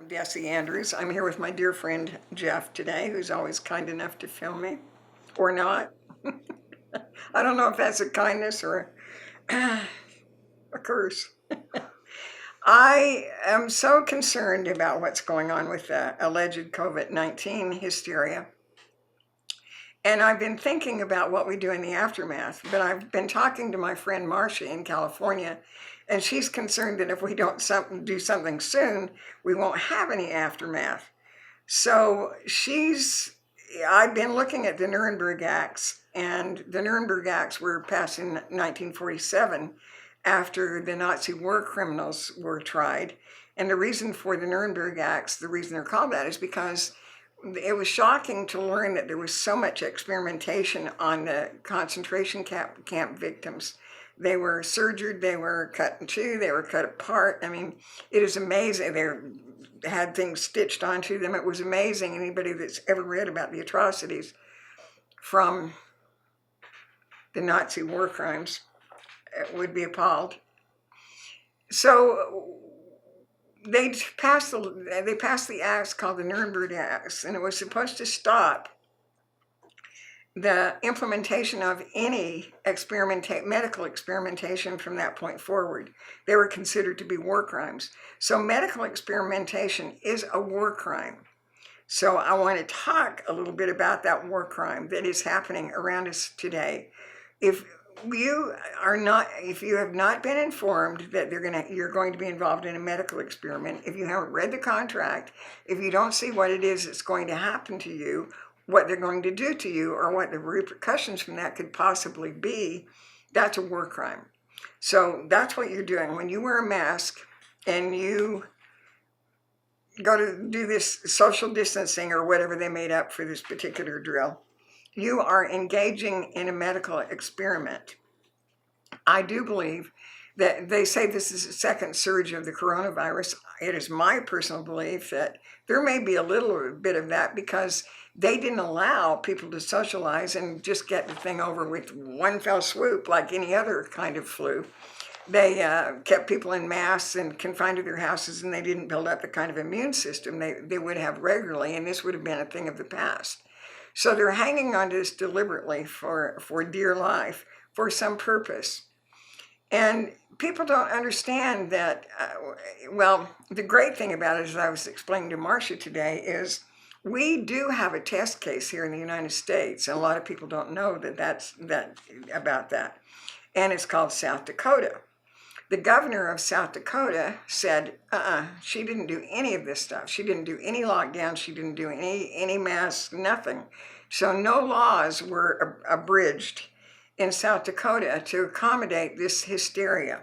Bessie Andrews. I'm here with my dear friend Jeff today, who's always kind enough to film me, or not. I don't know if that's a kindness or a curse. I am so concerned about what's going on with the alleged COVID-19 hysteria. And I've been thinking about what we do in the aftermath, but I've been talking to my friend Marcia in California, and she's concerned that if we don't do something soon, we won't have any aftermath. So I've been looking at the Nuremberg Acts, and the Nuremberg Acts were passed in 1947 after the Nazi war criminals were tried. And the reason for the Nuremberg Acts, the reason they're called that, is because it was shocking to learn that there was so much experimentation on the concentration camp victims. They were surgered, they were cut in two, they were cut apart. I mean, it is amazing. They had things stitched onto them. It was amazing. Anybody that's ever read about the atrocities from the Nazi war crimes would be appalled. So they passed the acts called the Nuremberg Acts, and it was supposed to stop the implementation of any medical experimentation from that point forward. They were considered to be war crimes. So medical experimentation is a war crime. So I want to talk a little bit about that war crime that is happening around us today. If you have not been informed that you're going to be involved in a medical experiment, if you haven't read the contract, if you don't see what it is that's going to happen to you, what they're going to do to you, or what the repercussions from that could possibly be, that's a war crime. So that's what you're doing. When you wear a mask and you go to do this social distancing or whatever they made up for this particular drill, you are engaging in a medical experiment. I do believe that they say this is a second surge of the coronavirus. It is my personal belief that there may be a little bit of that because they didn't allow people to socialize and just get the thing over with one fell swoop like any other kind of flu. They kept people in masks and confined to their houses, and they didn't build up the kind of immune system they would have regularly, and this would have been a thing of the past. So they're hanging on to this deliberately for dear life, for some purpose. And people don't understand that, the great thing about it, as I was explaining to Marcia today, is we do have a test case here in the United States, and a lot of people don't know about that. And it's called South Dakota. The governor of South Dakota said, she didn't do any of this stuff. She didn't do any lockdown. She didn't do any masks, nothing. So no laws were abridged in South Dakota to accommodate this hysteria.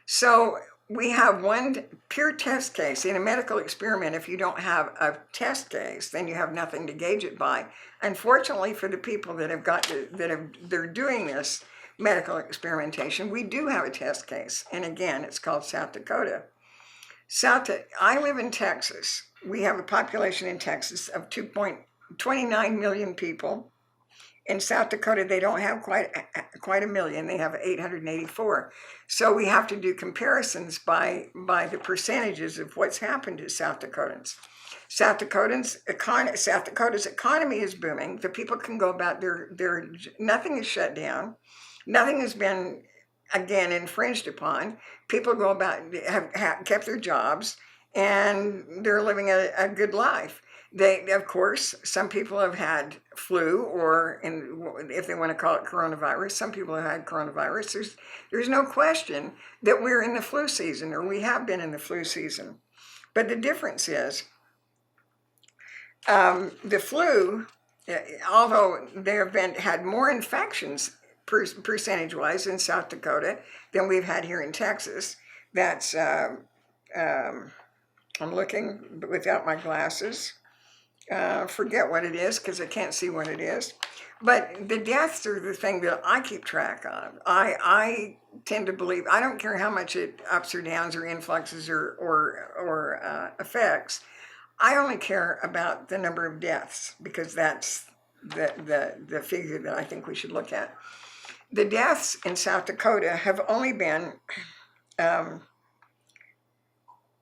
So we have one pure test case. In a medical experiment, if you don't have a test case, then you have nothing to gauge it by. Unfortunately, for the people they're doing this medical experimentation, we do have a test case. And again, it's called South Dakota. I live in Texas. We have a population in Texas of 2.29 million people. In South Dakota, they don't have quite a million. They have 884. So we have to do comparisons by the percentages of what's happened to South Dakotans. South Dakota's economy is booming. The people can go about nothing is shut down. Nothing has been, again, infringed upon. People go about, have kept their jobs, and they're living a good life. Of course, some people have had flu, or if they want to call it coronavirus, some people have had coronavirus. There's no question that we're in the flu season, or we have been in the flu season. But the difference is, the flu, although there have had more infections percentage-wise in South Dakota than we've had here in Texas. That's, I'm looking without my glasses. Forget what it is because I can't see what it is. But the deaths are the thing that I keep track of. I tend to believe, I don't care how much it ups or downs or influxes or affects. I only care about the number of deaths because that's the figure that I think we should look at. The deaths in South Dakota have only been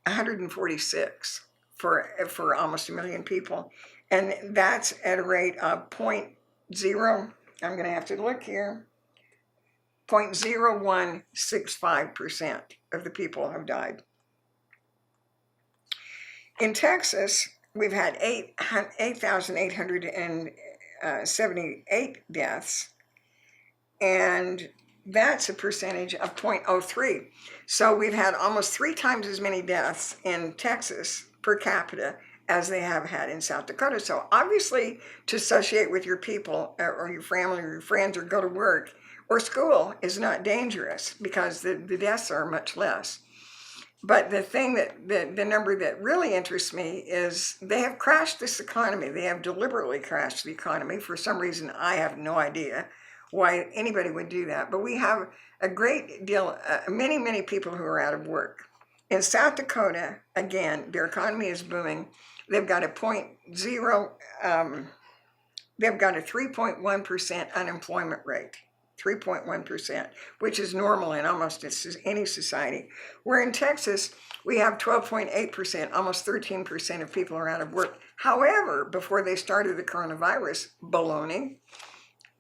146 for almost 1 million people. And that's at a rate of 0.0, I'm going to have to look here, 0.0165% of the people have died. In Texas, we've had 8,878 deaths, and that's a percentage of 0.03. So we've had almost 3 times as many deaths in Texas per capita as they have had in South Dakota. So obviously, to associate with your people or your family or your friends or go to work or school is not dangerous because the deaths are much less. But the thing the number that really interests me is they have crashed this economy. They have deliberately crashed the economy. For some reason, I have no idea why anybody would do that. But we have a great deal, many people who are out of work. In South Dakota, again, their economy is booming. They've got a 3.1% unemployment rate. 3.1%, which is normal in almost any society. Where in Texas, we have 12.8%, almost 13% of people are out of work. However, before they started the coronavirus baloney,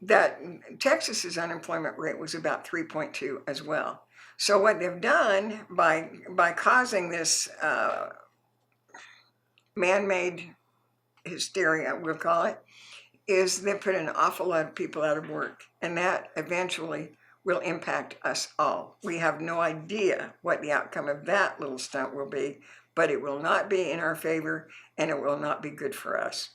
that Texas's unemployment rate was about 3.2 as well. So what they've done by causing this man-made hysteria, we'll call it, is they put an awful lot of people out of work, and that eventually will impact us all. We have no idea what the outcome of that little stunt will be, but it will not be in our favor, and it will not be good for us.